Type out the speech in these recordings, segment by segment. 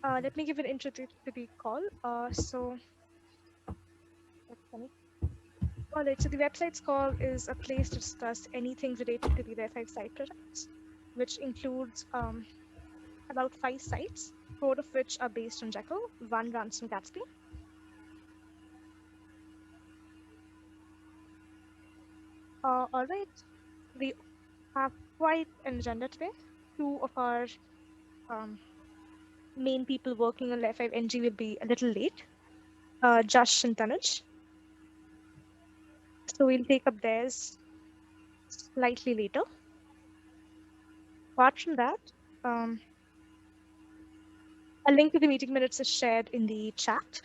Let me give an intro to the call. That's funny. All right, so the website's call is a place to discuss anything related to the Layer5 site projects, which includes about 5 sites, 4 of which are based on Jekyll, 1 runs on Gatsby. All right, we have quite an agenda today. 2 of our main people working on Layer5 NG will be a little late, Josh and Tanuj. So we'll take up theirs slightly later. Apart from that, a link to the meeting minutes is shared in the chat.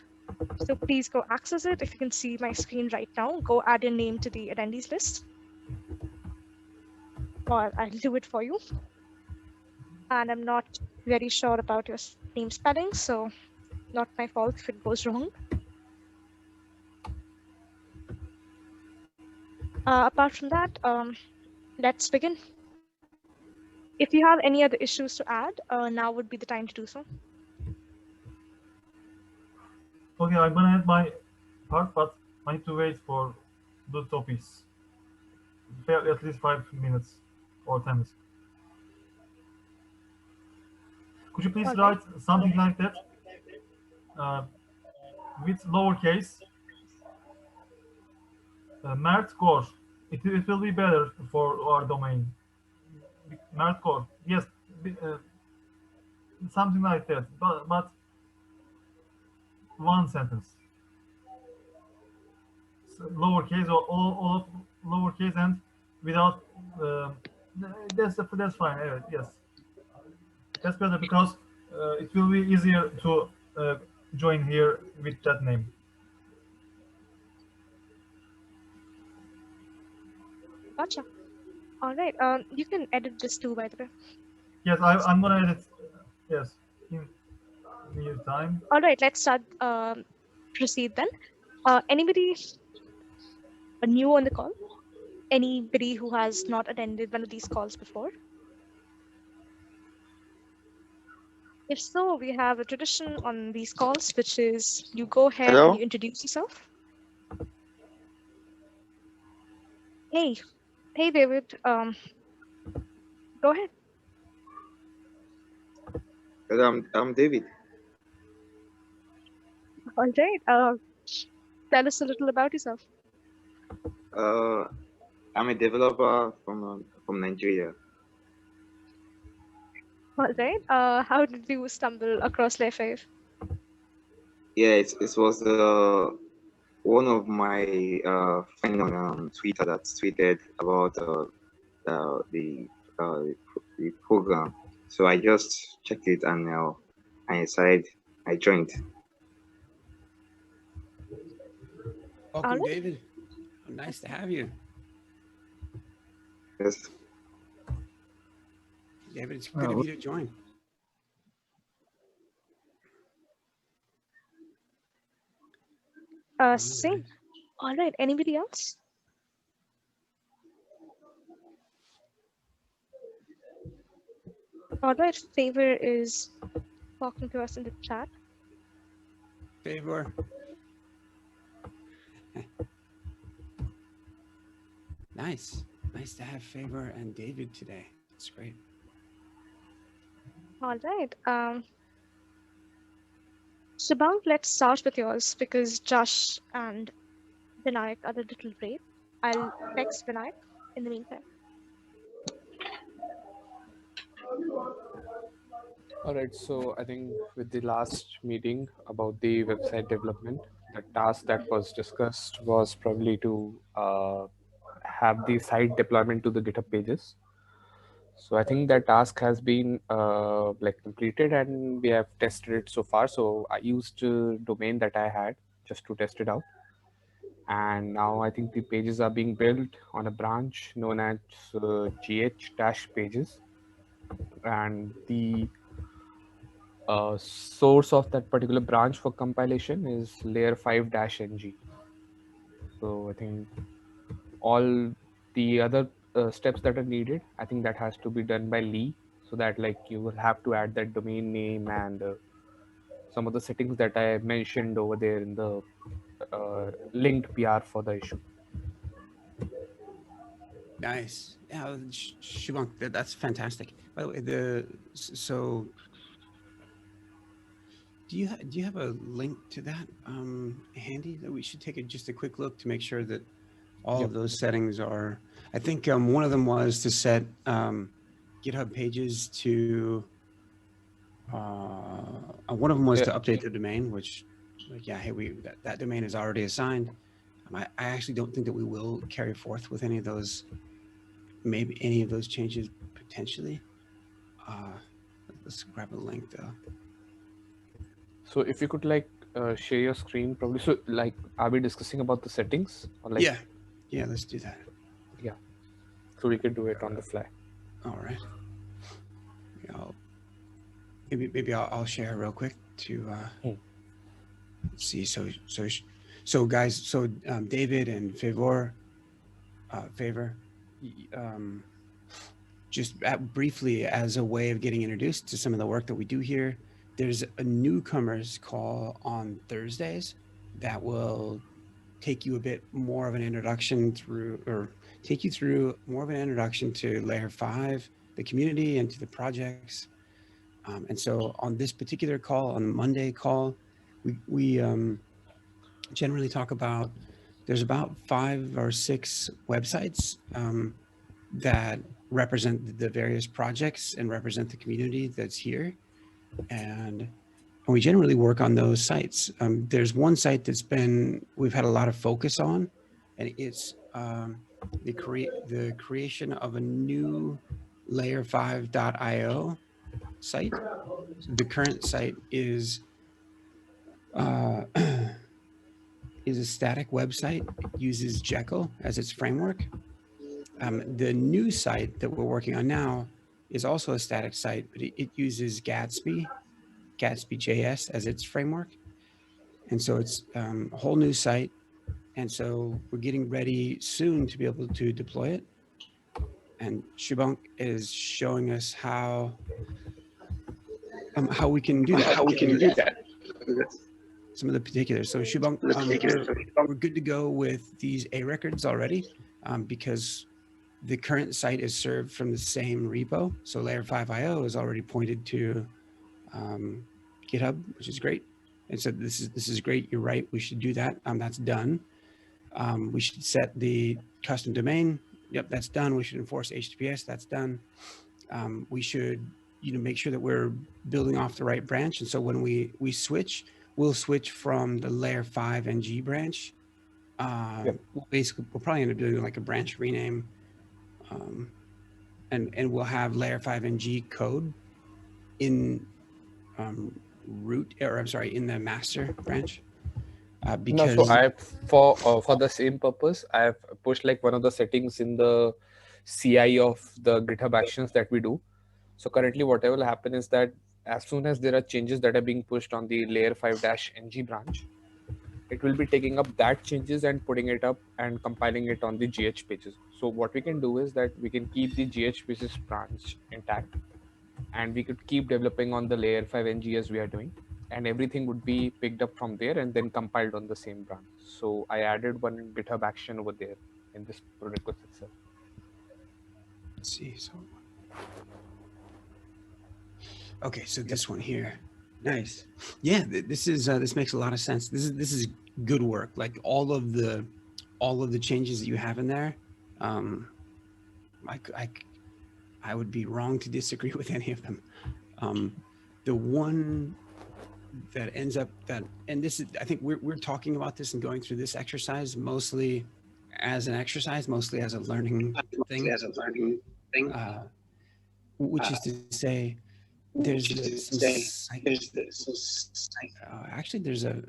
So please go access it. If you can see my screen right now, go add your name to the attendees list. Or I'll do it for you. And I'm not very sure about your name spelling, so not my fault if it goes wrong. Apart from that, let's begin. If you have any other issues to add, now would be the time to do so. Okay, I'm gonna add my part, but I need to wait for the topics. At least 5 minutes or 10 minutes. Could you please write something like that with lowercase Mert Core? It will be better for our domain. Mert Core, yes, something like that, but one sentence. So lowercase or all of lowercase and without. That's fine. Yes, that's better because it will be easier to join here with that name. Gotcha. All right. You can edit this too, by the way. Yes, I'm gonna edit. Yes, in near time. All right. Let's start. Proceed then. Anybody new on the call? Anybody who has not attended one of these calls before? If so, we have a tradition on these calls, which is you go ahead and you introduce yourself. Hey, David. Go ahead. I'm David. All right. Tell us a little about yourself. I'm a developer from Nigeria. All right. How did you stumble across Layer5? Yeah, it was one of my friends on Twitter that tweeted about the program. So I just checked it and I decided I joined. Welcome, David. Nice to have you. Yes. David, it's good of you to join. Same. All right. Anybody else? All right. Favor is talking to us in the chat. Favor. Nice to have Favor and David today. It's great. All right. Shubham, let's start with yours because Josh and Vinayak are a little late. I'll text Vinayak in the meantime. All right, so I think with the last meeting about the website development, the task that was discussed was probably to have the site deployment to the GitHub pages. So I think that task has been completed and we have tested it so far. So I used a domain that I had just to test it out. And now I think the pages are being built on a branch known as gh-pages. And the source of that particular branch for compilation is layer5-ng. So I think all the other steps that are needed, I think that has to be done by Lee, so that like you will have to add that domain name and some of the settings that I mentioned over there in the linked PR for the issue. Nice. Yeah, Shubhank, that's fantastic. By the way, so do you have a link to that handy that we should take just a quick look to make sure that all of those settings are? I think one of them was to set GitHub pages to. One of them was to update the domain, which, like, yeah, hey, that domain is already assigned. I actually don't think that we will carry forth with any of those. Maybe any of those changes potentially. Let's grab a link though. So if you could share your screen, probably. So are we discussing about the settings? Or yeah, let's do that. Yeah, so we can do it on the fly. All right. Maybe I'll share real quick to let's see. So guys, so David and Favor, just briefly as a way of getting introduced to some of the work that we do here. There's a newcomers call on Thursdays that will take you a bit more of an introduction to Layer5, the community, and to the projects. And so on this particular call, on the Monday call, we generally talk about, there's about 5 or 6 websites that represent the various projects and represent the community that's here. And we generally work on those sites. There's one site we've had a lot of focus on, and it's the creation of a new Layer5.io site. The current site is a static website. It uses Jekyll as its framework. The new site that we're working on now is also a static site, but it uses Gatsby.js as its framework. And so it's a whole new site. And so we're getting ready soon to be able to deploy it. And Shubhank is showing us how we can do that. Some of the particulars. So Shubhank, we're good to go with these A records already because the current site is served from the same repo. So Layer5.io is already pointed to GitHub, which is great. And so this is great. You're right. We should do that. That's done. We should set the custom domain. Yep, that's done. We should enforce HTTPS. That's done. We should make sure that we're building off the right branch. And so when we switch, we'll switch from the Layer5 NG branch. We'll probably end up doing like a branch rename. And we'll have Layer5 NG code in in the master branch. Because no, so I have for the same purpose, I have pushed one of the settings in the CI of the GitHub actions that we do. So currently what will happen is that as soon as there are changes that are being pushed on the Layer5-NG branch, it will be taking up that changes and putting it up and compiling it on the GH pages. So what we can do is that we can keep the GH pages branch intact, and we could keep developing on the Layer5-NG as we are doing, and everything would be picked up from there and then compiled on the same branch. So I added one GitHub action over there in this pull request itself. Let's see. Okay, so this one here, nice. Yeah, this makes a lot of sense. This is good work. Like all of the changes that you have in there, I would be wrong to disagree with any of them. The one that ends up and this is, I think we're talking about this and going through this exercise mostly as an exercise, mostly as a learning thing. Which is to say, actually there's a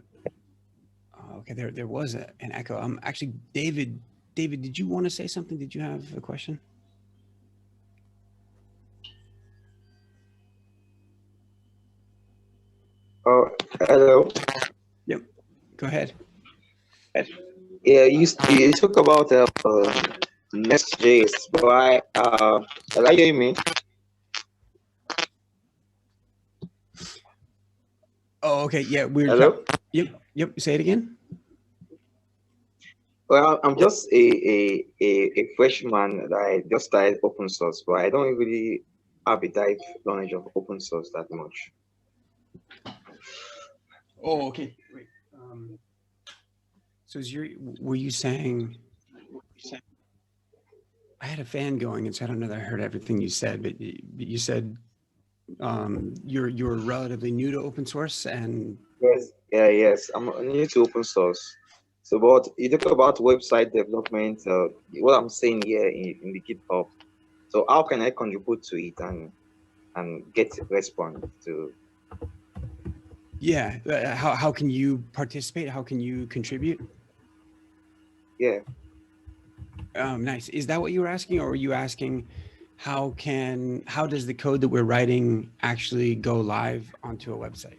okay, there was an echo. Actually, David, did you want to say something? Did you have a question? Oh, hello. Yep, go ahead. Yeah, you talk about Next.js, but are you hearing me? Oh, okay. Yeah, we're Hello? Yep. Say it again. Well, I'm just a freshman that I just started open source, but I don't really have a dive knowledge of open source that much. Oh, okay. Wait. So were you saying? I had a fan going, and so I don't know that I heard everything you said, but you said you're relatively new to open source, and Yes, yes. I'm new to open source. So, but you talk about website development. What I'm saying here in the GitHub. So, how can I contribute to it and get response to? yeah, how can you participate? How can you contribute? Yeah. Nice. Is that what you were asking, or were you asking how does the code that we're writing actually go live onto a website?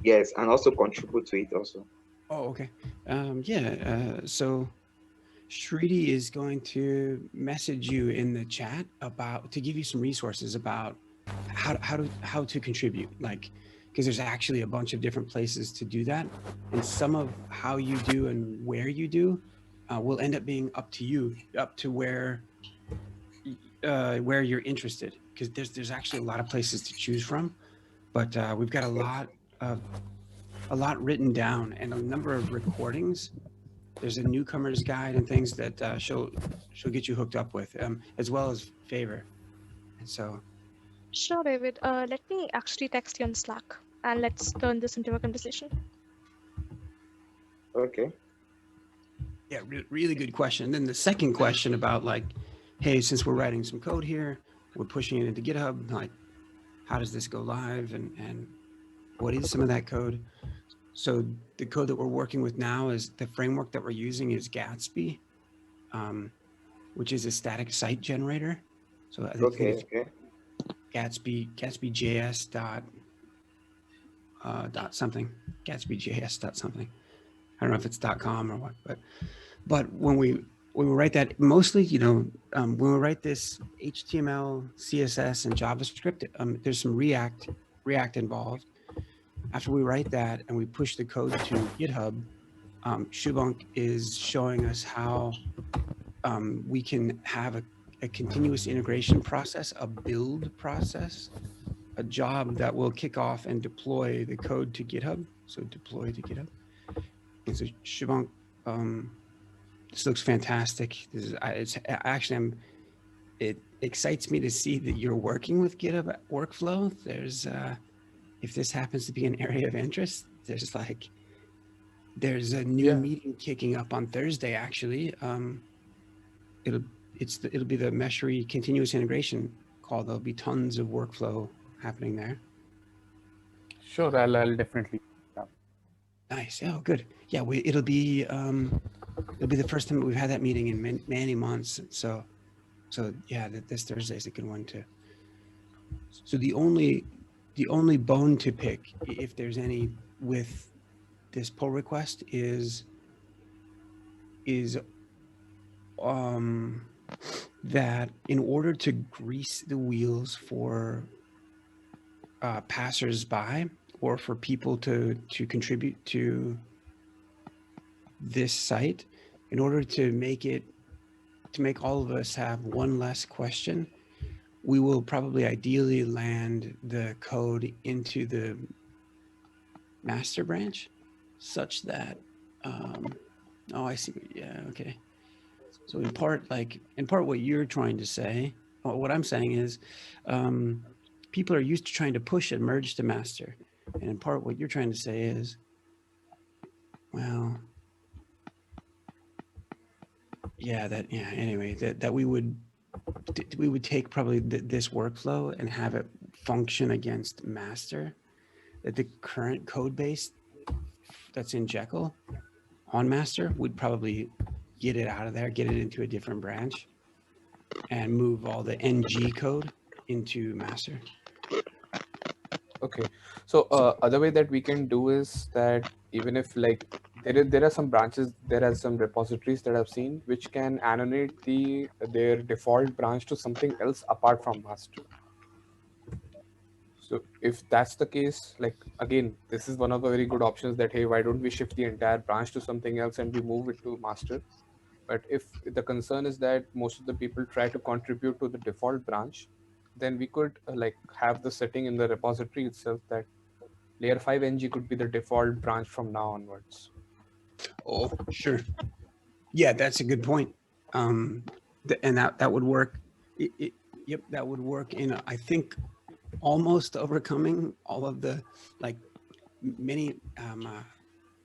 Yes, and also contribute to it also. Oh, okay. So Shriti is going to message you in the chat to give you some resources about how to contribute, like, because there's actually a bunch of different places to do that, and some of how you do and where you do will end up being up to you, up to where you're interested, because there's actually a lot of places to choose from, but we've got a lot written down and a number of recordings. There's a newcomer's guide and things that she'll get you hooked up with, as well as Favor. And so, Sure, David. Let me actually text you on Slack, and let's turn this into a conversation. Okay. yeah, really good question. And then the second question about, like, hey, since we're writing some code here, we're pushing it into GitHub, like, how does this go live, and what is some of that code? So the code that we're working with now is the framework that we're using is Gatsby, which is a static site generator. So I think it's Gatsby.js dot something, Gatsby.js dot something. I don't know if it's .com or what, but when we write that, mostly, when we write this HTML, CSS, and JavaScript, there's some React involved. After we write that and we push the code to GitHub, Shubhank is showing us how we can have a continuous integration process, a build process, a job that will kick off and deploy the code to GitHub. So deploy to GitHub. And so Shubhank, this looks fantastic. It excites me to see that you're working with GitHub workflow. There's, if this happens to be an area of interest, there's a new meeting kicking up on Thursday, actually. It'll be the Meshery continuous integration call. There'll be tons of workflow happening there. Sure, I'll definitely. Nice. Oh, good. Yeah, it'll be the first time we've had that meeting in many months. So yeah, this Thursday is a good one too. So the only bone to pick, if there's any, with this pull request is that in order to grease the wheels for passers-by, or for people to contribute to this site, in order to make all of us have one less question, we will probably ideally land the code into the master branch such that, oh, I see. Yeah. Okay. So in part, what you're trying to say, what I'm saying is, people are used to trying to push and merge to master. And in part, what you're trying to say is, well, yeah, anyway, that we would take probably this workflow and have it function against master, that the current code base that's in Jekyll on master would probably get it out of there, get it into a different branch, and move all the NG code into master. Okay, so other way that we can do is that even if, like, there are some branches, there are some repositories that I've seen which can annotate their default branch to something else apart from master. So if that's the case, like again, this is one of the very good options that, hey, why don't we shift the entire branch to something else and we move it to master? But if the concern is that most of the people try to contribute to the default branch, then we could like have the setting in the repository itself that layer 5 ng could be the default branch from now onwards. Oh, sure. Yeah, that's a good point. And that would work. Yep, that would work in, I think, almost overcoming all of the like many.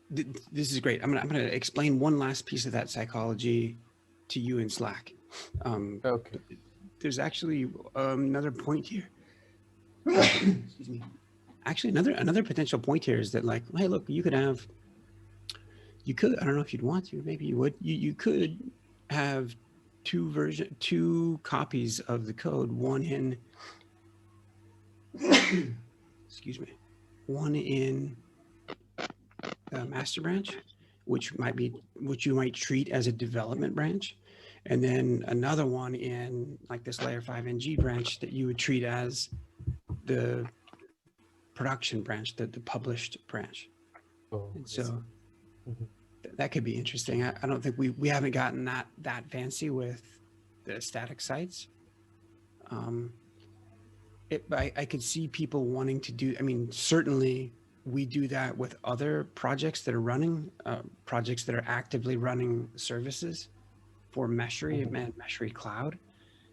This is great. I'm gonna explain one last piece of that psychology to you in Slack. Okay. There's actually another point here. Excuse me. Actually, another potential point here is that, like, hey, look, you could, I don't know if you'd want to, maybe you would, you could have two copies of the code, one in, excuse me, one in the master branch, which you might treat as a development branch, and then another one in like this layer 5 ng branch that you would treat as the production branch, the published branch. Oh, And so Mhm. that could be interesting. I don't think we haven't gotten that fancy with the static sites. I could see people wanting to do, I mean, certainly we do that with other projects that are running, projects that are actively running services for Meshery and Meshery Cloud.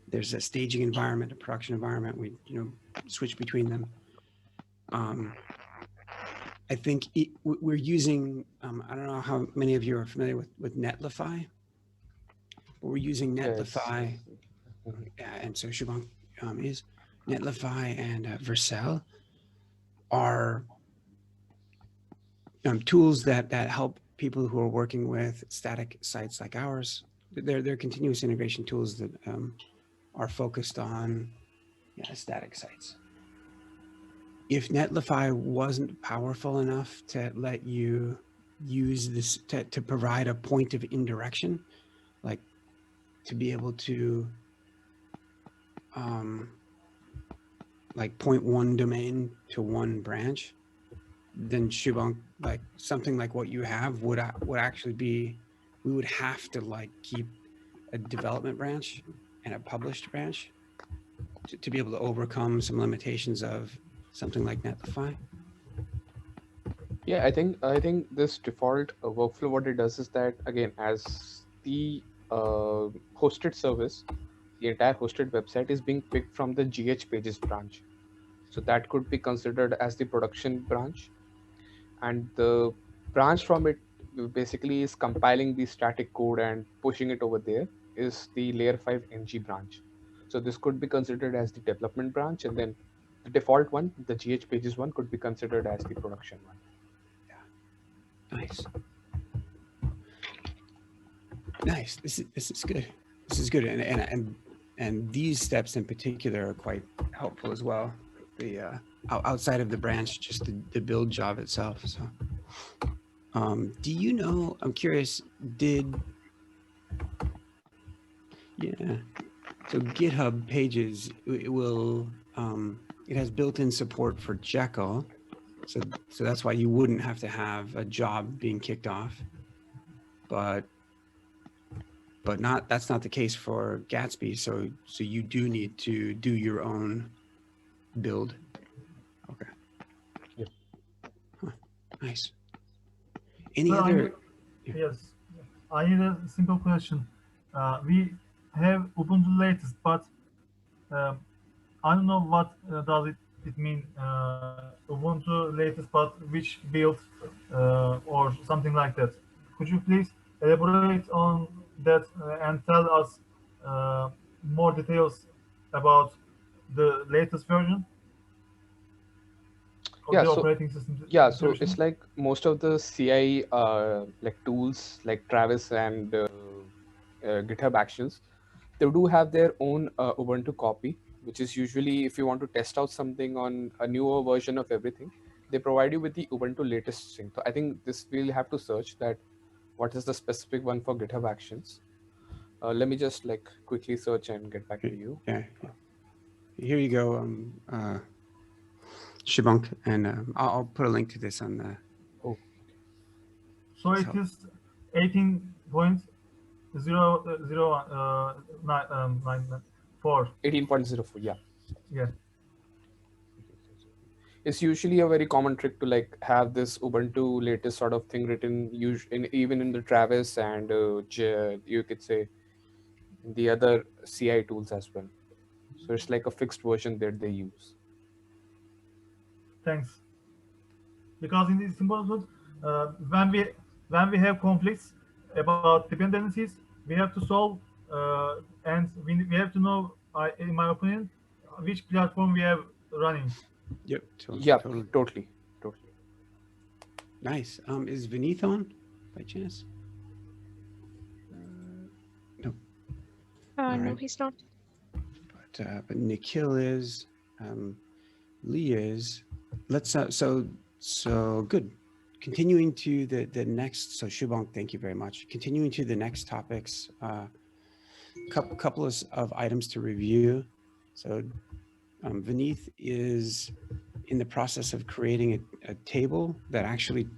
There's a staging environment, a production environment. We switch between them. I think we're using, I don't know how many of you are familiar with Netlify, but we're using Netlify, and so Shubham is. Netlify and Vercell are tools that help people who are working with static sites like ours. They're continuous integration tools that are focused on static sites. If Netlify wasn't powerful enough to let you use this to provide a point of indirection, like to be able to like point one domain to one branch, then Shubham, like something like what you have would actually be, we would have to like keep a development branch and a published branch to be able to overcome some limitations of something like Netlify. Yeah, I think this default workflow, what it does is that, again, as the hosted service, the entire hosted website is being picked from the GH pages branch. So that could be considered as the production branch, and the branch from it basically is compiling the static code and pushing it over there is the layer 5 ng branch. So this could be considered as the development branch, and then the default one, the GH pages one, could be considered as the production one. Nice. Nice. This is good. This is good, and these steps in particular are quite helpful as well. The outside of the branch, just the build job itself. So, do you know? I'm curious. So GitHub Pages, it will. It has built-in support for Jekyll. So that's why you wouldn't have to have a job being kicked off, but that's not the case for Gatsby. So you do need to do your own build. Okay. Yep. Huh. Nice. Any So other? Yes, I need a simple question. We have Ubuntu latest, but I don't know what does it mean. Ubuntu latest, but which build or something like that. Could you please elaborate on that and tell us more details about the latest version of the operating system? Yeah, so it's like most of the CI like tools like Travis and GitHub Actions, they do have their own Ubuntu copy, which is usually if you want to test out something on a newer version of everything, they provide you with the Ubuntu latest thing. So I think this we'll have to search that what is the specific one for GitHub Actions. Let me just like quickly search and get back to you. Yeah. Here you go. Shubhank, and I'll put a link to this on the. Oh, So it is 18.0.094. 18.04. Yeah. Yeah. It's usually a very common trick to like have this Ubuntu latest sort of thing written even in the Travis and you could say the other CI tools as well. So it's like a fixed version that they use. Thanks. Because in this important, when we have conflicts about dependencies, we have to solve and we have to know, in my opinion, which platform we have running. Yep. Yeah, Totally. totally. Nice. Is Vineeth on by chance? No. No, right. he's not. But Nikhil is. Lee is. Let's so good. Continuing to the next. So Shubhank, thank you very much. Continuing to the next topics. Couple of items to review. So Vineeth is in the process of creating a table that actually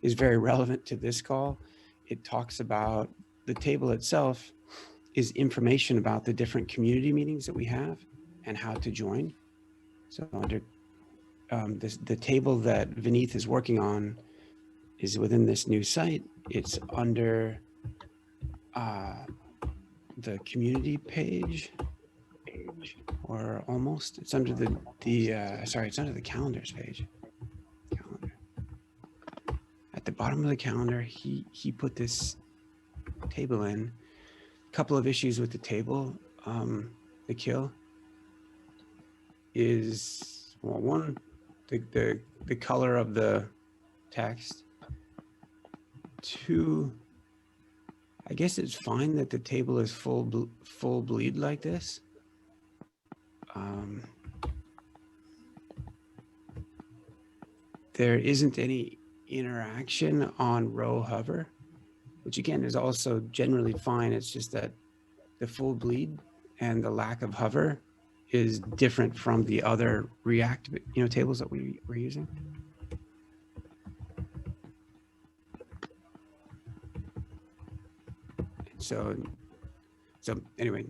is very relevant to this call. It talks about the table itself is information about the different community meetings that we have and how to join. So under the table that Vineeth is working on is within this new site. It's under the community page, or almost. It's under it's under the calendars page. Calendar. At the bottom of the calendar, he put this table in. A couple of issues with the table. Nikhil is, well, one, the color of the text. Two, I guess it's fine that the table is full bleed like this. There isn't any interaction on row hover, which again is also generally fine. It's just that the full bleed and the lack of hover is different from the other React, tables that we're using. So anyway,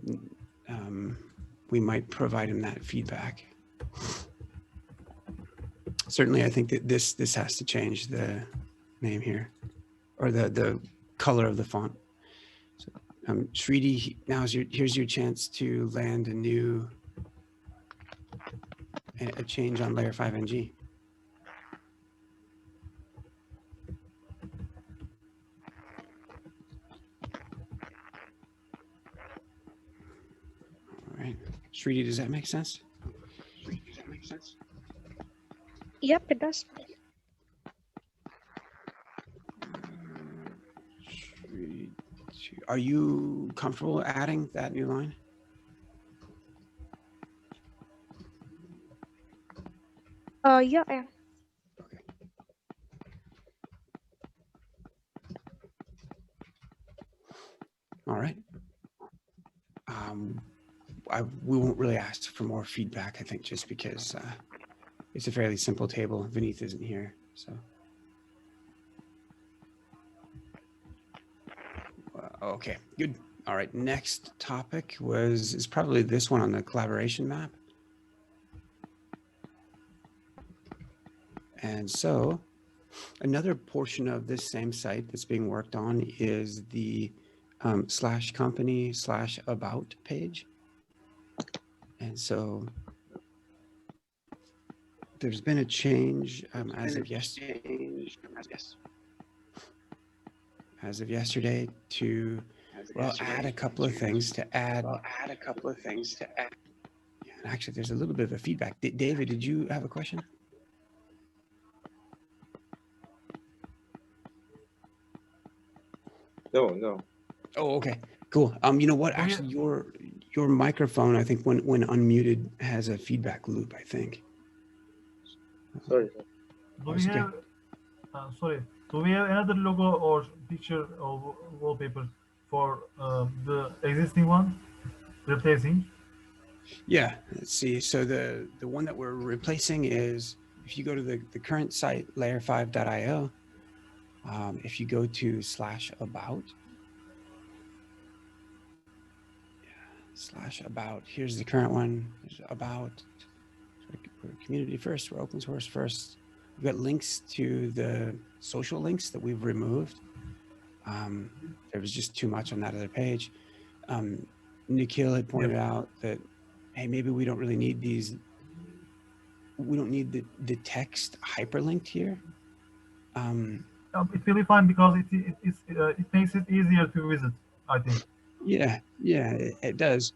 we might provide him that feedback. Certainly, I think that this has to change the name here, or the color of the font. So, Shridi, here's your chance to land a change on layer 5 NG. All right, Shridi, does that make sense? Yep, it does. Are you comfortable adding that new line? Yeah, I am. Okay. All right. We won't really ask for more feedback, I think, just because it's a fairly simple table. Vineeth isn't here, so. Okay, good. All right, next topic is probably this one on the collaboration map. And so another portion of this same site that's being worked on is the /company/about page. And so there's been a change as of yesterday to add a couple of things to add. Yeah, and actually, there's a little bit of a feedback. David, did you have a question? No. Oh, okay, cool. You know what? Actually, your microphone, I think, when unmuted, has a feedback loop, I think. Sorry. Do we have? Do we have another logo or picture or wallpaper for the existing one replacing? Yeah, let's see. So the one that we're replacing is if you go to the current site, layer5.io, if you go to /about, /about, here's the current one. There's about, we're community first, we're open source first. We've got links to the social links that we've removed. There was just too much on that other page. Nikhil had pointed out that, hey, maybe we don't really need these. We don't need the text hyperlinked here. It will be fine because it makes it easier to visit, I think. Yeah, it does.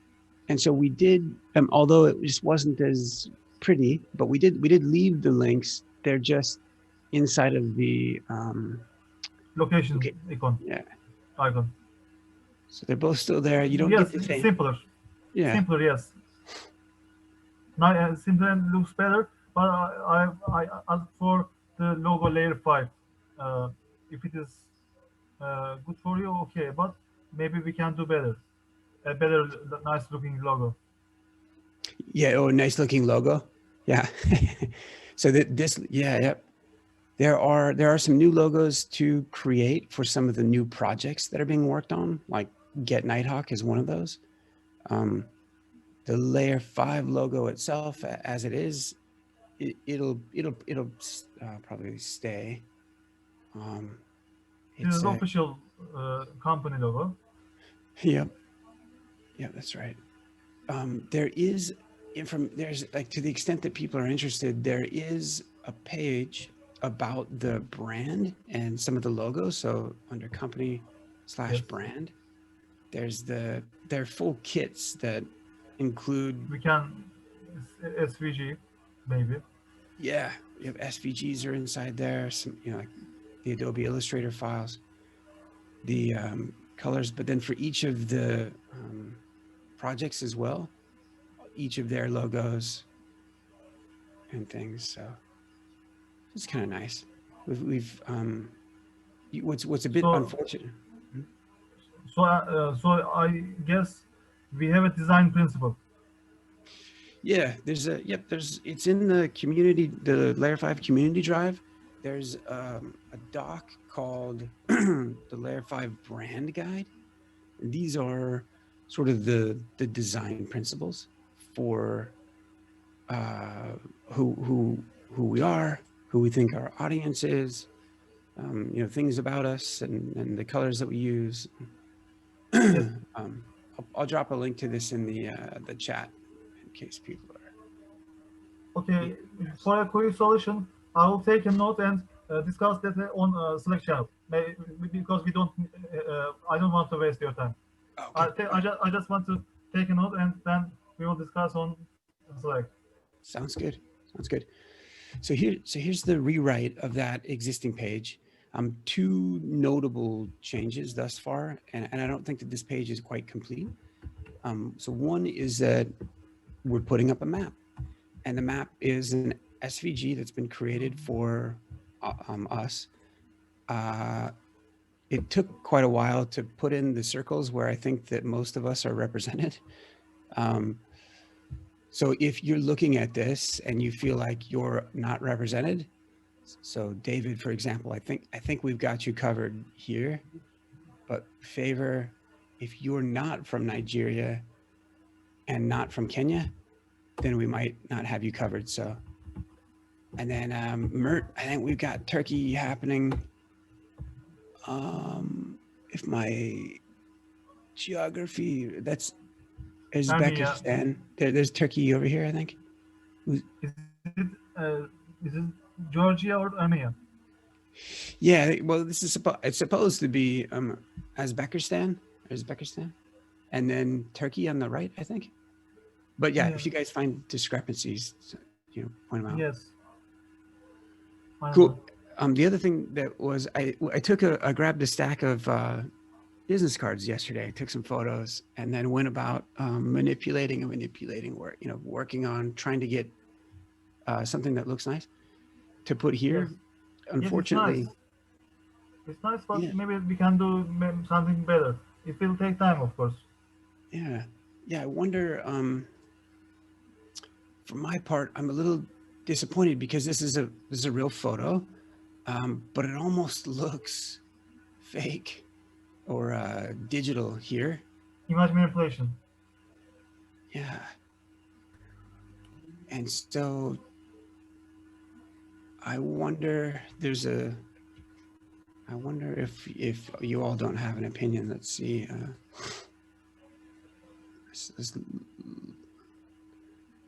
And so we did, although it just wasn't as pretty, but we did leave the links. They're just inside of the Location icon. Yeah. Icon. So they're both still there. You don't yes, get the same. Simpler. Yeah. Simpler, yes. Now, simpler and looks better. But I asked for the logo Layer5. If it is good for you, okay. But maybe we can do better. A better, nice looking logo. Yeah. Oh, nice looking logo. Yeah. So this, yeah. There are some new logos to create for some of the new projects that are being worked on, like Get Nighthawk is one of those. The Layer5 logo itself, as it is, it'll probably stay. It's an official company logo. Yep, that's right. There's like, to the extent that people are interested, there is a page about the brand and some of the logos. So under company /brand, there's their full kits that include. We can SVG maybe. Yeah, you have SVGs are inside there. Some, like the Adobe Illustrator files, the colors. But then for each of the projects as well, each of their logos and things. So it's kind of nice. We've what's a bit unfortunate. So I guess we have a design principle. Yeah, it's in the community, the Layer5 community drive. There's a doc called the Layer5 brand guide. And these are sort of the design principles for who we are, who we think our audience is, things about us and the colors that we use. I'll drop a link to this in the chat in case people are. Okay, for a quick solution, I will take a note and discuss that on Slack channel. Because we don't, I don't want to waste your time. Okay. I just want to take a note and then we will discuss on Slack. Sounds good. So here's the rewrite of that existing page. Two notable changes thus far, and I don't think that this page is quite complete. So one is that we're putting up a map, and the map is an SVG that's been created for us. It took quite a while to put in the circles where I think that most of us are represented. So if you're looking at this and you feel like you're not represented, so David, for example, I think we've got you covered here, but Favor, if you're not from Nigeria and not from Kenya, then we might not have you covered. So, and then Mert, I think we've got Turkey happening. If my geography, there's Uzbekistan. There's Turkey over here, I think. Is it Georgia or Armenia? Yeah, well, this is it's supposed to be Uzbekistan, and then Turkey on the right, I think. But yeah, if you guys find discrepancies, point them out. Yes. Cool. The other thing that was, I grabbed a stack of business cards yesterday. I took some photos and then went about manipulating, working on trying to get something that looks nice to put here. Yes. Unfortunately, it's nice, but maybe we can do something better. It will take time, of course. Yeah. I wonder. For my part, I'm a little disappointed because this is a real photo, but it almost looks fake or digital here. Image manipulation. Yeah. And so I wonder if you all don't have an opinion. Let's see.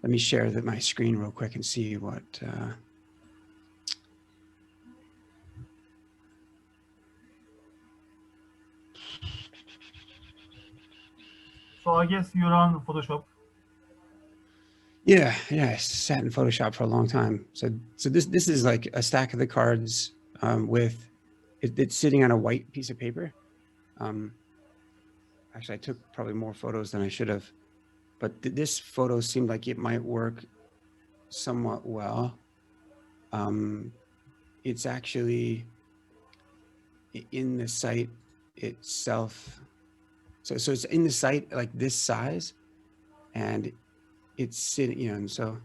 Let me share my screen real quick and see what. So I guess you run Photoshop. Yeah, I sat in Photoshop for a long time. So this is like a stack of the cards with it's sitting on a white piece of paper. Actually, I took probably more photos than I should have, but this photo seemed like it might work somewhat well. It's actually in the site itself. So it's in the site like this size, and it's sitting, you know, and so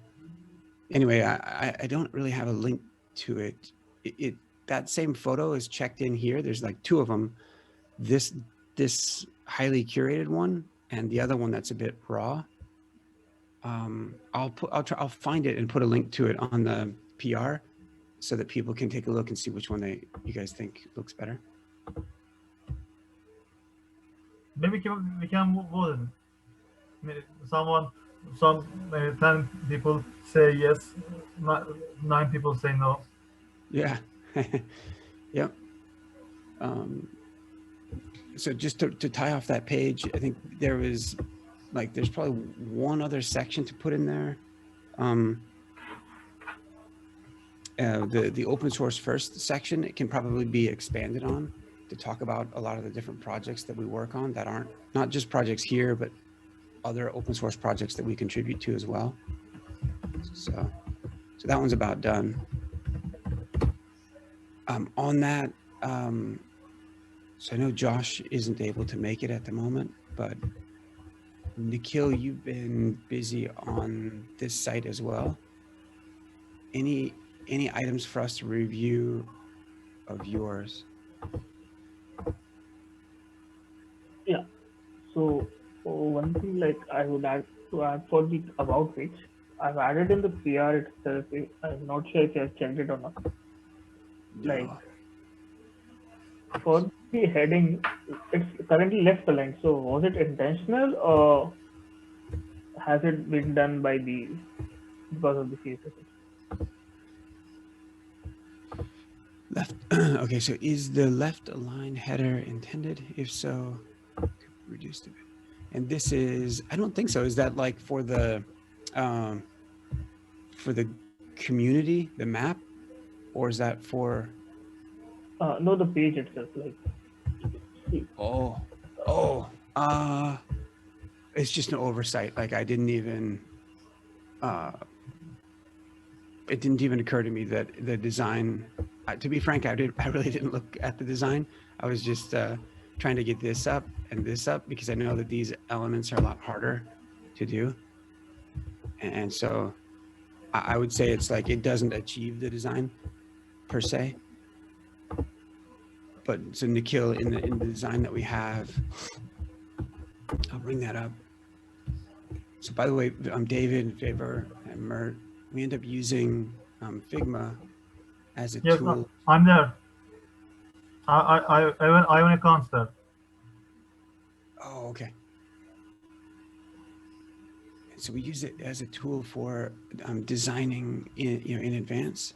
anyway, I don't really have a link to it. That same photo is checked in here. There's like two of them. This highly curated one and the other one that's a bit raw. I'll find it and put a link to it on the PR so that people can take a look and see which one you guys think looks better. Maybe we can vote it. Some 10 people say yes, 9 people say no. Yeah. Yep. So just to tie off that page, I think there's probably one other section to put in there. The open source first section, it can probably be expanded on to talk about a lot of the different projects that we work on that aren't not just projects here, but other open source projects that we contribute to as well. So that one's about done. On that, so I know Josh isn't able to make it at the moment, but Nikhil, you've been busy on this site as well. Any items for us to review of yours? Yeah. So one thing like I would add for the about page, I've added in the PR itself. I'm not sure if you have checked it or not. Like for the heading, it's currently left aligned. So was it intentional or has it been done because of the CSS? Left. Okay, so is the left align header intended? If so, reduced a bit. And this is, I don't think so. Is that like for the community, the map, or is that for? No, the page itself. Like. It's just an oversight. Like I didn't even. It didn't even occur to me that the design. To be frank, I really didn't look at the design. I was just trying to get this up and this up because I know that these elements are a lot harder to do. And so I would say it's like it doesn't achieve the design per se. But so Nikhil, in the design that we have, I'll bring that up. So by the way, David, Favor, and Mert, we end up using Figma as a tool. I'm there. I have an account there. Oh, okay. And so we use it as a tool for designing in advance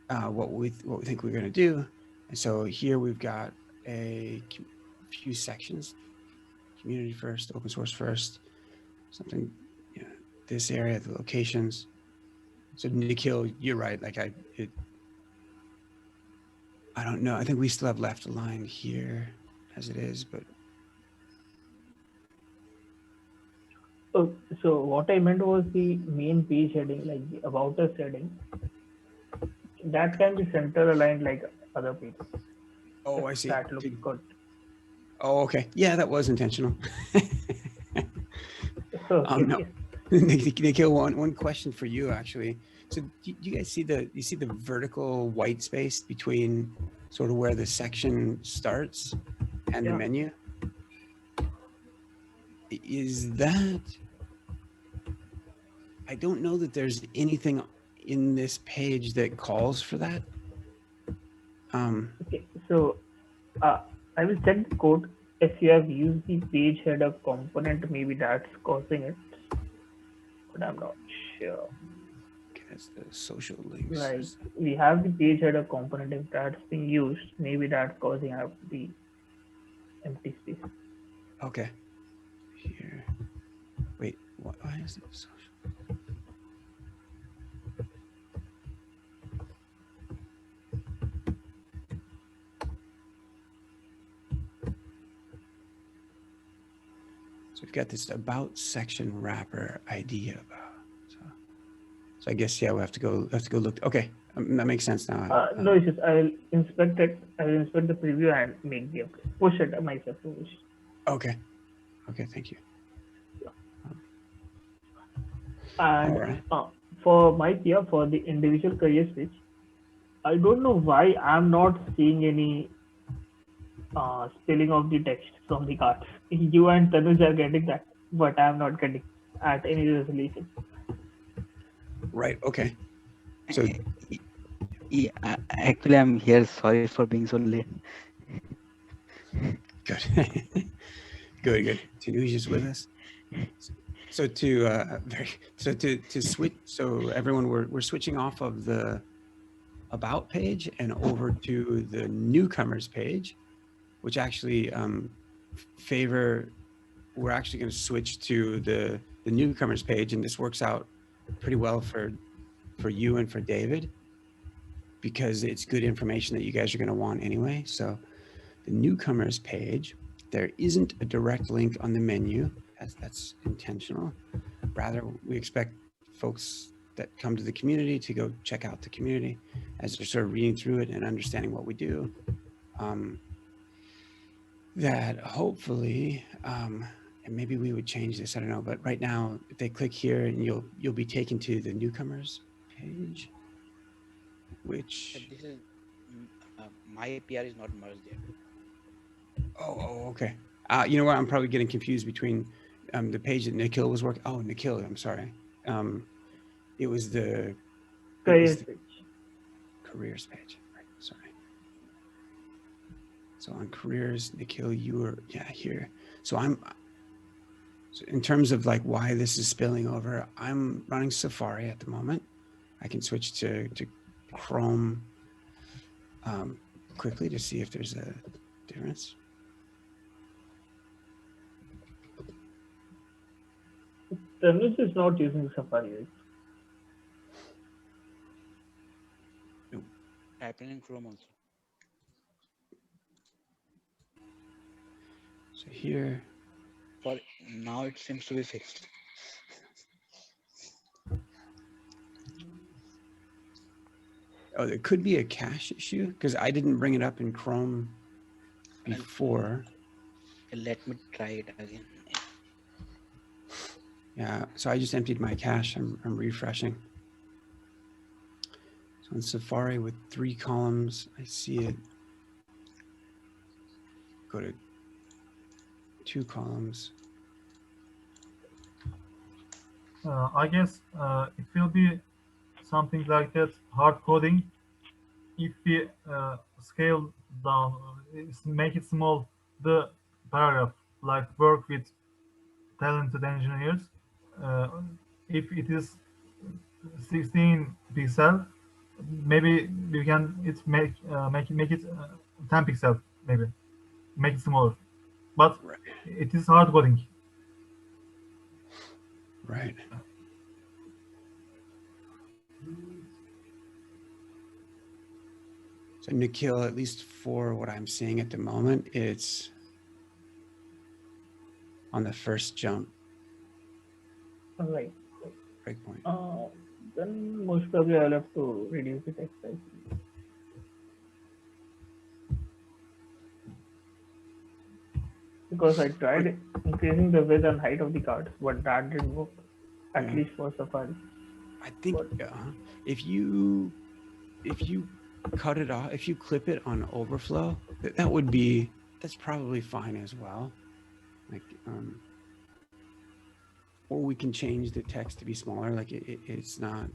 what we think we're going to do. And so here we've got a few sections: community first, open source first, something. This area, the locations. So Nikhil, you're right. Like I don't know. I think we still have left aligned here as it is, but. Oh, so what I meant was the main page heading, like the about us heading. That can be center aligned like other pages. Oh, I see. That looks good. Oh, okay. Yeah, that was intentional. Okay. No. Nikhil, one question for you actually. So do you guys see the vertical white space between sort of where the section starts and the Yeah. menu? Is that, I don't know that there's anything in this page that calls for that. Okay, so I will check the code. If you have used the page header component, maybe that's causing it, but I'm not sure. As the social links. Like we have the page header component. If that's being used, maybe that's causing out the empty space. Okay. Here. Wait, why is it social? So we've got this about section wrapper idea about. So I guess yeah, we have to go look. Okay, that makes sense now. No issues. I will inspect it. I will inspect the preview and make the update. Push it myself to push. Okay. Okay, thank you. And for my peer, for the individual career switch, I don't know why I'm not seeing any spelling of the text from the cards. You and Tanuj are getting that, but I'm not getting at any resolution. Right. Okay. So yeah, actually, I'm here. Sorry for being so late. good. Good. Tanuj is with us. So to switch. So everyone, we're switching off of the about page and over to the newcomers page, which actually we're actually going to switch to the newcomers page, and this works out pretty well for you and for David, because it's good information that you guys are going to want anyway. So the newcomers page, there isn't a direct link on the menu. That's intentional. Rather, we expect folks that come to the community to go check out the community as they're sort of reading through it and understanding what we do. That hopefully, and maybe we would change this, I don't know, but right now, if they click here, and you'll be taken to the newcomers page, which This is my PR is not merged yet. oh okay. You know what? I'm probably getting confused between the page that Nikhil was working. Oh, Nikhil, I'm sorry. It was the Careers page. careers page. Right. Sorry. So on careers, Nikhil, you were here. So so in terms of like why this is spilling over, I'm running Safari at the moment. I can switch to Chrome quickly to see if there's a difference. Tanuj is not using Safari, right? Nope. Happening in Chrome also. So here. For now, it seems to be fixed. Oh, there could be a cache issue because I didn't bring it up in Chrome before. Let me try it again. Yeah, so I just emptied my cache. I'm refreshing. So in Safari with 3 columns, I see it. Go to 2 columns. I guess it will be something like that, hard coding. If we scale down, make it small, the paragraph, like work with talented engineers, if it is 16 pixel, maybe we can make it 10 pixel, maybe make it smaller, but Right. it is hard coding. Right. So Nikhil, at least for what I'm seeing at the moment, it's on the first jump Right. breakpoint. Then most probably I'll have to reduce the text size. Because I tried increasing the width and height of the cards, but that didn't work. at least for Safari. I think if you cut it off, if you clip it on overflow, that's probably fine as well. Like, or we can change the text to be smaller. Like it's not.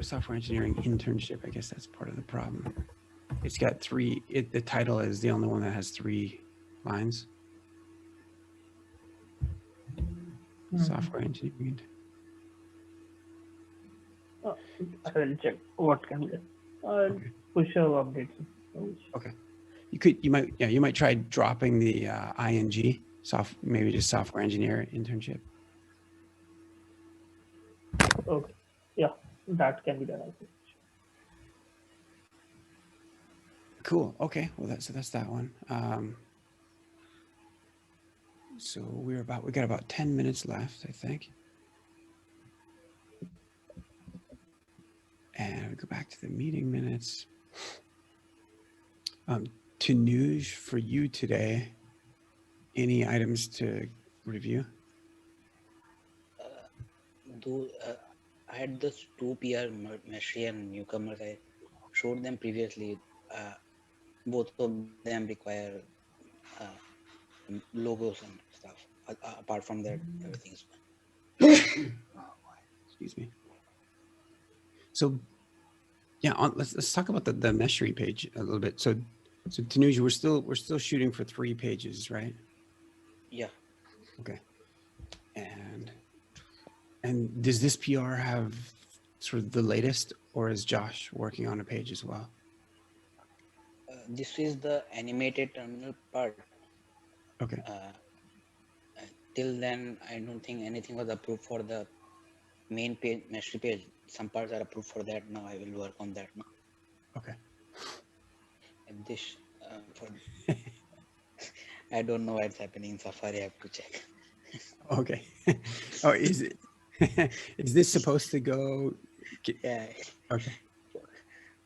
Software engineering internship. I guess that's part of the problem. It's got three. The title is the only one that has 3 lines. Software engineering. I will check what can be done. I'll push our updates. Okay. You might try dropping the ing maybe just software engineer internship. Okay. Yeah, that can be done also. Cool. Okay. Well, that's that one. So we got about 10 minutes left, I think. And we go back to the meeting minutes. Tanuj, for you today, any items to review? I had those 2 PR mastery and newcomers. I showed them previously. Both of them require logos and stuff. Apart from that, everything is fine. Excuse me. So, yeah, let's talk about the mastery page a little bit. So Tanuj, we're still shooting for 3 pages, right? Yeah. Okay. And does this PR have sort of the latest, or is Josh working on a page as well? This is the animated terminal part. Okay. Till then, I don't think anything was approved for the main page, mastery page. Some parts are approved for that now. I will work on that now. Okay. And this, I don't know what's happening in Safari. I have to check. Okay. Oh, is it? Is this supposed to go? Yeah. Okay.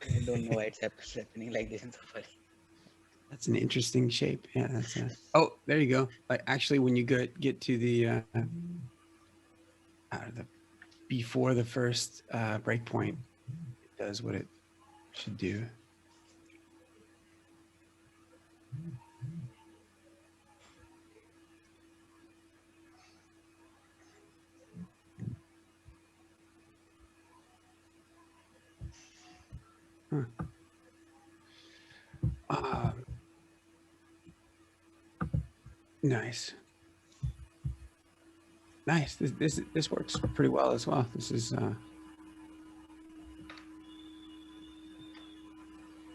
I don't know why it's happening like this in Safari. That's an interesting shape. Yeah, that's oh, there you go. Like actually, when you get to the before the first breakpoint, it does what it should do. Huh. Nice. Nice. This works pretty well as well. This is.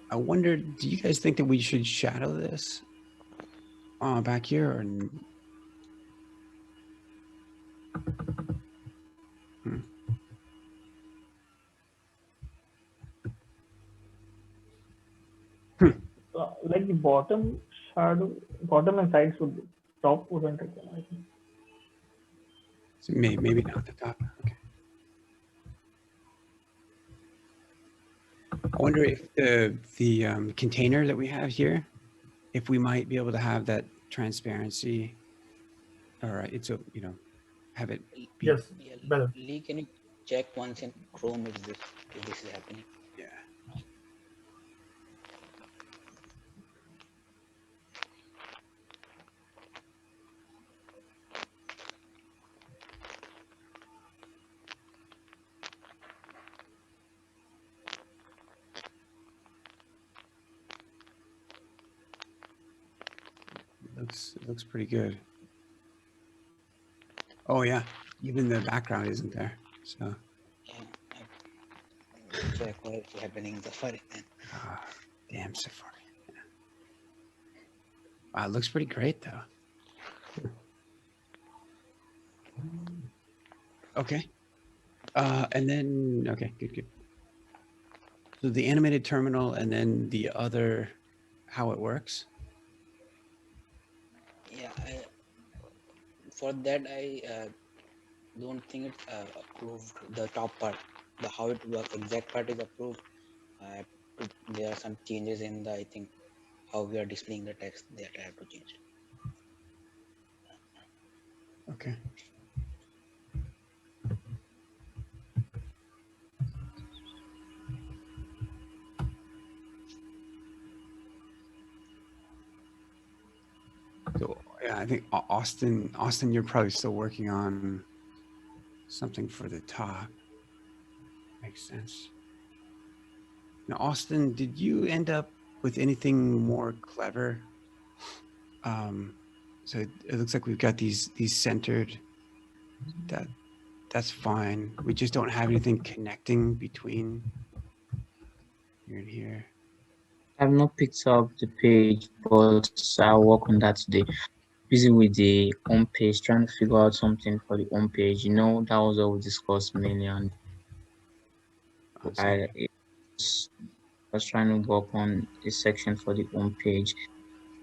I wonder, do you guys think that we should shadow this back here, or? Like the bottom and sides would be top wouldn't it? I think. So maybe not the top. Okay. I wonder if the container that we have here, if we might be able to have that transparency. All right, it's a have it. Be, yes, better. Lee, can you check once in Chrome if this is happening? Yeah. It looks pretty good. Oh yeah, even the background isn't there. So. Yeah. Check what is happening in Safari then. Damn Safari. Yeah. Wow, it looks pretty great though. Okay. And then okay, good. So the animated terminal, and then the other, how it works. Yeah, for that I don't think it's approved. The top part, the how it works, exact part is approved. There are some changes in the, I think, how we are displaying the text that I have to change. Okay. So yeah, I think Austin, you're probably still working on something for the top. Makes sense. Now, Austin, did you end up with anything more clever? So it looks like we've got these centered. That's fine. We just don't have anything connecting between here and here. I've not picked up the page, but I'll work on that today. Busy with the home page, trying to figure out something for the home page. You know, that was all we discussed mainly, and I was trying to work on a section for the home page.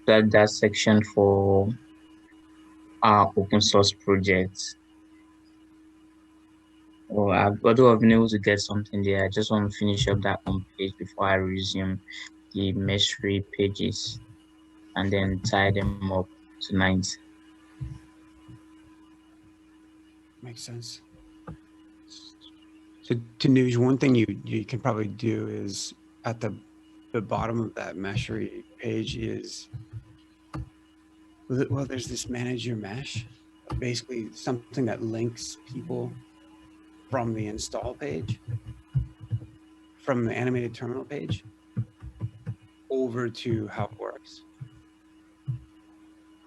That section for our open source projects. Although I've been able to get something there, I just want to finish up that home page before I resume the mystery pages and then tie them up tonight. Makes sense. So Tanuj, one thing you can probably do is at the bottom of that meshery page is, well, there's this manage your mesh, basically something that links people from the install page, from the animated terminal page, over to how it works.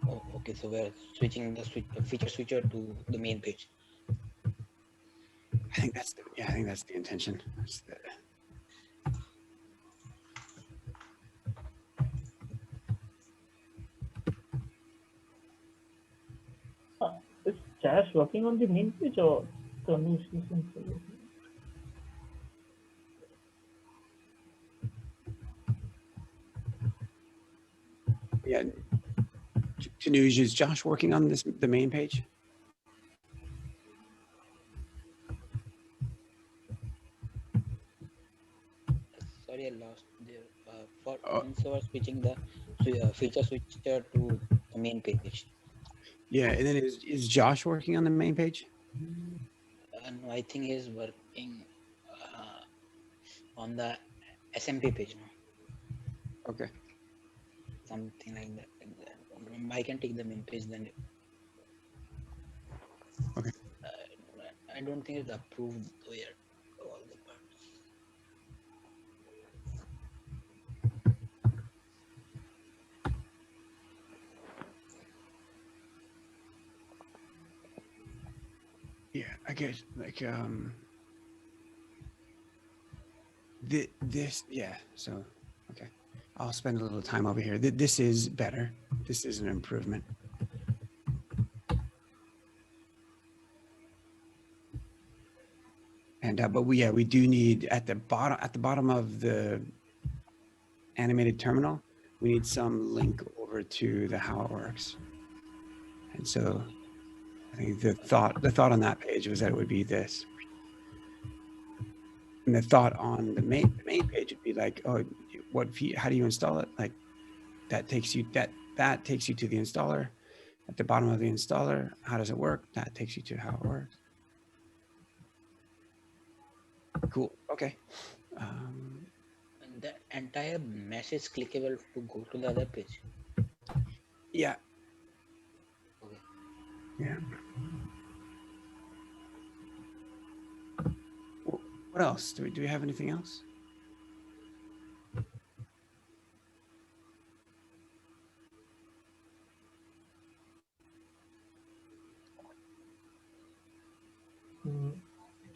Oh, okay, so we're switching the feature switcher to the main page. I think that's the intention. Is Chash working on the main page or Tanush is in? Yeah. Tanuj, is Josh working on the main page? Sorry, I lost there. So we're switching the feature switcher to the main page. Yeah, and then is Josh working on the main page? No, I think he's working on the SMP page now. Okay. Something like that. I can take the main page then. Okay. I don't think it's approved yet. All the parts. Yeah, I guess like this, yeah. So okay, I'll spend a little time over here. This is better. This is an improvement. And but we do need at the bottom of the animated terminal, we need some link over to the how it works. And so I think the thought on that page was that it would be this. And the thought on the main page would be like, oh, how do you install it? Like that takes you to the installer. At the bottom of the installer, how does it work? That takes you to how it works. Cool. Okay. And the entire mesh is clickable to go to the other page. Yeah. Okay. Yeah. What else? Do we have anything else?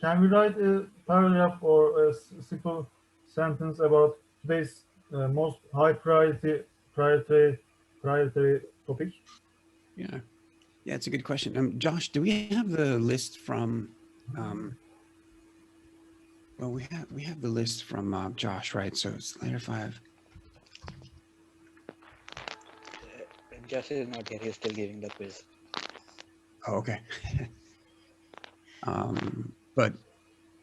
Can we write a paragraph or a simple sentence about today's most high priority topic? Yeah, it's a good question. Josh, do we have the list from? Well, we have the list from Josh, right? So it's Layer5. Josh is not here. He's still giving the quiz. Oh, okay. But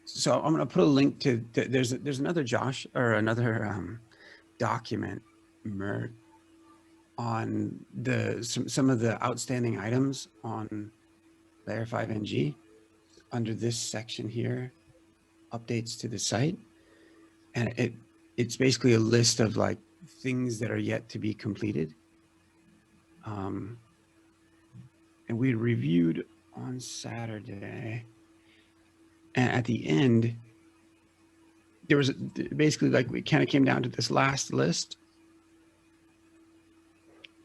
so I'm going to put a link to there's another Josh or another document on some of the outstanding items on Layer5 NG under this section here, updates to the site. And it's basically a list of like things that are yet to be completed. And we reviewed on Saturday. And at the end, there was basically like we kind of came down to this last list.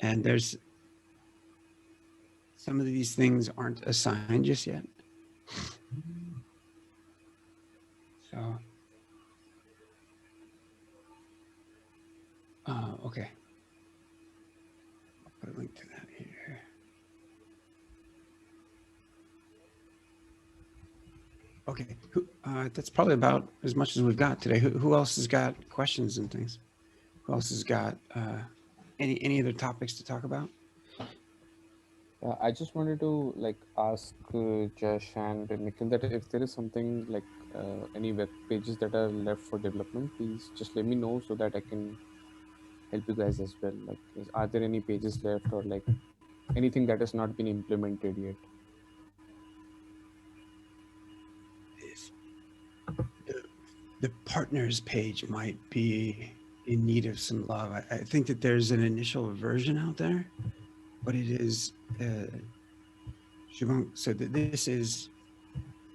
And there's some of these things aren't assigned just yet. So, okay. I'll put a link to that here. Okay, that's probably about as much as we've got today. Who else has got questions and things? Who else has got any other topics to talk about? I just wanted to like ask Josh and Nikhil that if there is something like any web pages that are left for development, please just let me know so that I can help you guys as well. Like, are there any pages left or like anything that has not been implemented yet? The partners page might be in need of some love. I think that there's an initial version out there, but it is Shubham, so this is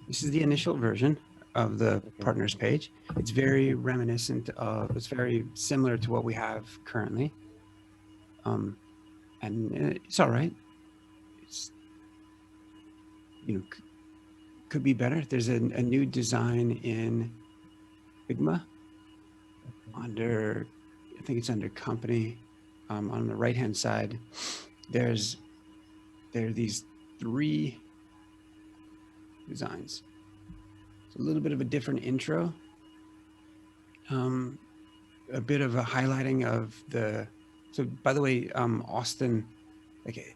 the initial version of the partners page. It's very reminiscent of, it's very similar to what we have currently. And it's all right. It's, could be better. There's a new design in Figma under, I think it's under company. On the right-hand side, there are these 3 designs. It's a little bit of a different intro. A bit of a highlighting of the, so by the way, Austin, like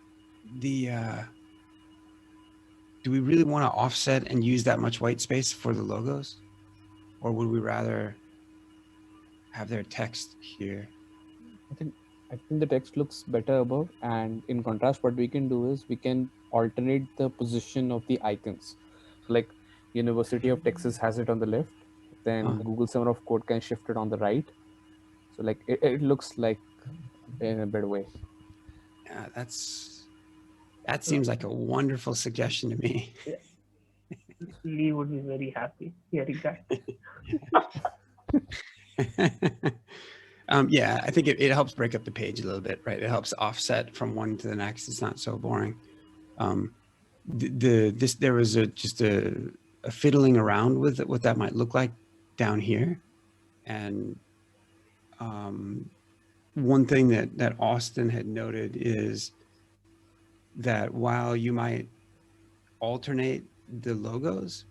do we really want to offset and use that much white space for the logos? Or would we rather have their text here? I think the text looks better above, and in contrast, what we can do is we can alternate the position of the icons. So like University of Texas has it on the left, then Google Summer of Code can shift it on the right. So like it looks like in a better way. Yeah, that seems like a wonderful suggestion to me. Yeah. Lee would be very happy hearing that. Yeah, I think it helps break up the page a little bit, right? It helps offset from one to the next. It's not so boring. There was just a fiddling around with what that might look like down here, and one thing that Austin had noted is that while you might alternate the logos,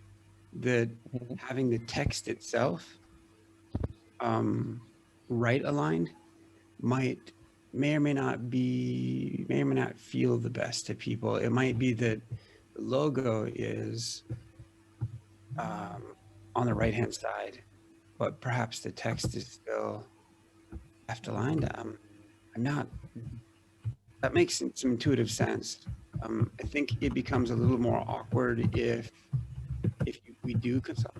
that having the text itself right aligned may or may not feel the best to people. It might be that the logo is on the right hand side, but perhaps the text is still left aligned. That makes some intuitive sense. I think it becomes a little more awkward if we do consult.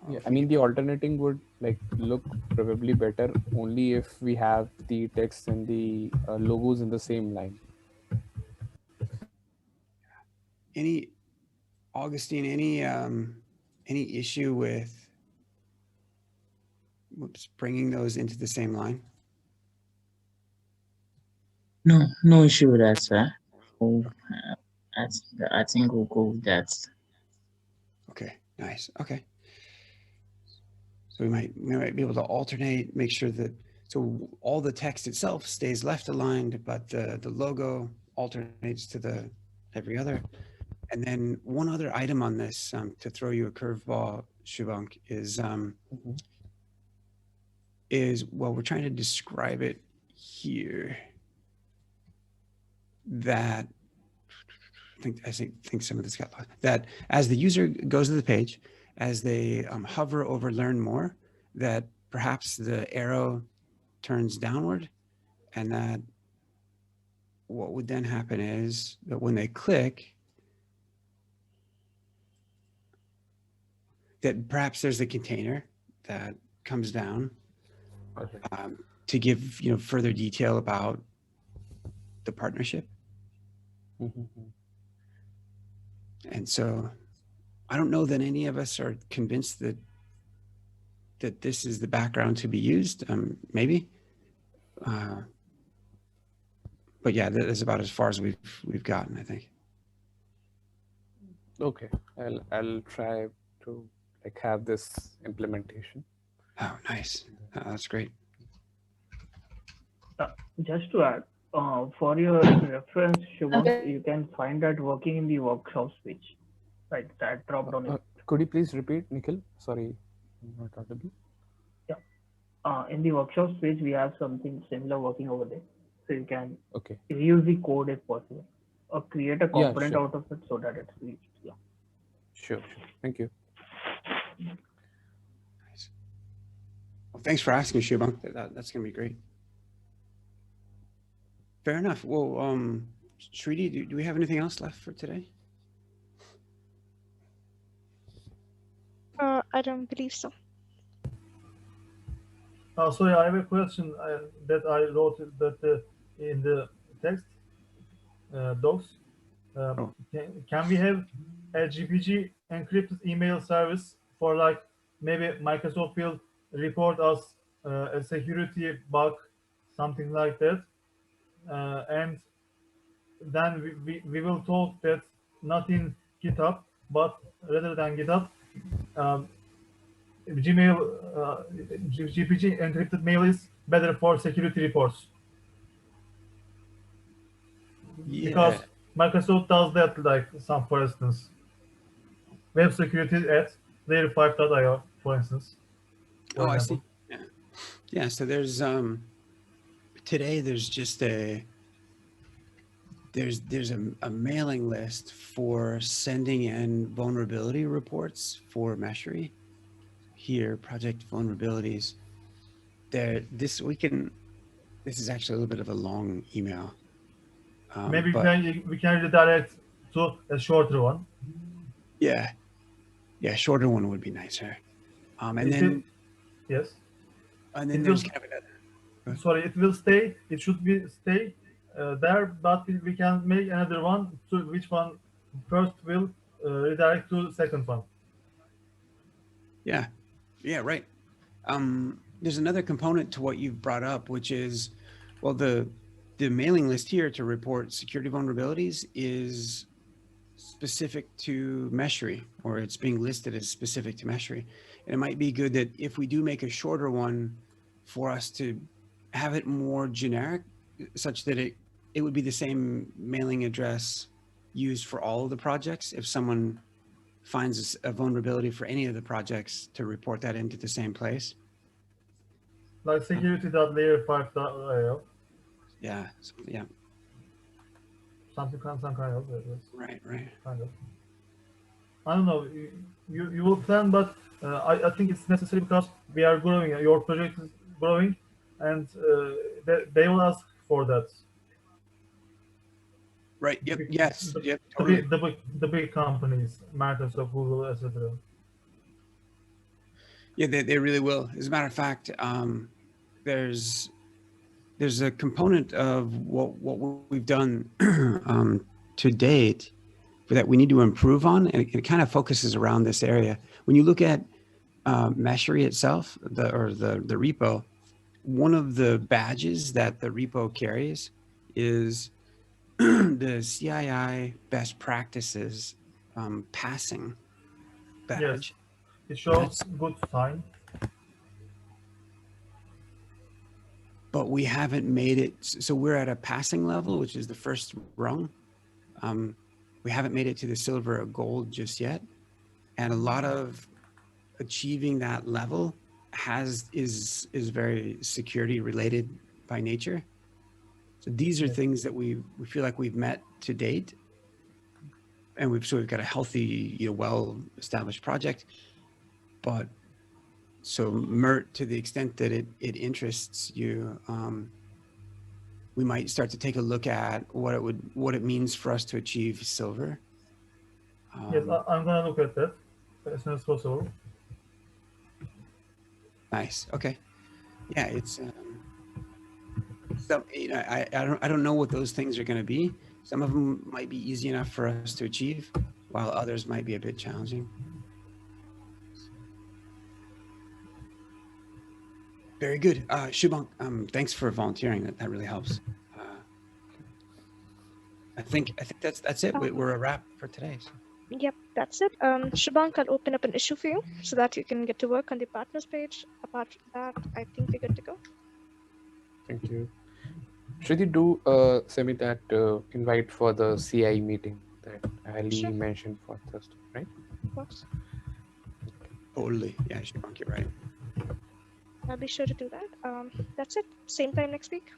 Yeah, I mean the alternating would like look probably better only if we have the text and the logos in the same line. Augustine, any issue with bringing those into the same line? No issue with that, sir. I think we'll go with that. Okay, nice. Okay. So we might be able to alternate, make sure that, so all the text itself stays left aligned, but the logo alternates to every other. And then one other item on this, to throw you a curveball, Shubhank, is well, we're trying to describe it here. That I think some of this got lost. That as the user goes to the page, as they hover over learn more, that perhaps the arrow turns downward, and that what would then happen is that when they click, that perhaps there's a container that comes down to give further detail about the partnership. And so I don't know that any of us are convinced that this is the background to be used. Maybe, but yeah, that's about as far as we've gotten, I think. Okay, I'll try to like have this implementation. Oh, nice. That's great. Just to add, for your reference, Shubham, you can find that working in the workshop switch, right? That drop down. Could you please repeat, Nikhil? Sorry, I'm not audible. Yeah. In the workshop switch, we have something similar working over there. So you can Okay. reuse the code if possible, or create a component sure. out of it so that it's reused. Yeah. Sure. Thank you. Nice. Well, thanks for asking, Shubham. That's going to be great. Fair enough. Well, Shriti, do we have anything else left for today? I don't believe so. Sorry, I have a question that I wrote that in the text docs. Can we have a GPG encrypted email service for, like, maybe Microsoft will report us a security bug, something like that, and then we will talk that not in GitHub, but rather than GitHub, Gmail, GPG encrypted mail is better for security reports. Yeah. Because Microsoft does that, like for instance, web security at layer5.io, for instance. Oh, I see. Yeah. Yeah. So there's today there's just there's a mailing list for sending in vulnerability reports for Meshery. Here, project vulnerabilities. This is actually a little bit of a long email. Maybe we can redirect to a shorter one. Yeah, shorter one would be nicer. And then yes, and then there's kind of sorry, it will stay. It should be stay there, but we can make another one. So which one first will redirect to the second one? Yeah, right. There's another component to what you've brought up, which is, well, the mailing list here to report security vulnerabilities is specific to Meshery, or it's being listed as specific to Meshery. And it might be good that if we do make a shorter one, for us to have it more generic, such that it would be the same mailing address used for all of the projects. If someone finds a vulnerability for any of the projects, to report that into the same place. Like security.layer5.io. Yeah. Some kind of. Right. Kind of. I don't know. You will plan, but I think it's necessary because we are growing. Your project is growing, and they will ask for that. Right. Yep. Yes. Yep. Totally. The big companies, Microsoft, Google, etc. Yeah, they really will. As a matter of fact, there's a component of what we've done to date that we need to improve on, and it kind of focuses around this area. When you look at Meshery itself, the repo, one of the badges that the repo carries is the CII best practices passing badge. Yes, it shows good sign. But we haven't made it, so we're at a passing level, which is the first rung. We haven't made it to the silver or gold just yet. And a lot of achieving that level is very security related by nature. So these are things that we feel like we've met to date. And we've got a healthy, well-established project. But so Mert, to the extent that it interests you, we might start to take a look at what it means for us to achieve silver. Yes, I'm gonna look at that as soon as possible. Nice. Okay. Yeah, it's some, you know, I don't know what those things are going to be. Some of them might be easy enough for us to achieve, while others might be a bit challenging. Very good. Shubhank, thanks for volunteering. That really helps. I think that's it. We're a wrap for today. So. Yep, that's it. Shubhank, I'll open up an issue for you so that you can get to work on the partners page. Apart from that, I think we're good to go. Thank you. Should you do send me that invite for the CI meeting that Ali Sure. mentioned for Thursday, right? Of course. Totally. Yeah, Shubhank, you're right. I'll be sure to do that. That's it. Same time next week.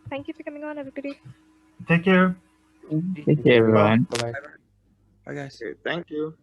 Thank you for coming on, everybody. Take care. Take care, everyone. Bye-bye. Bye, guys. Okay, thank you.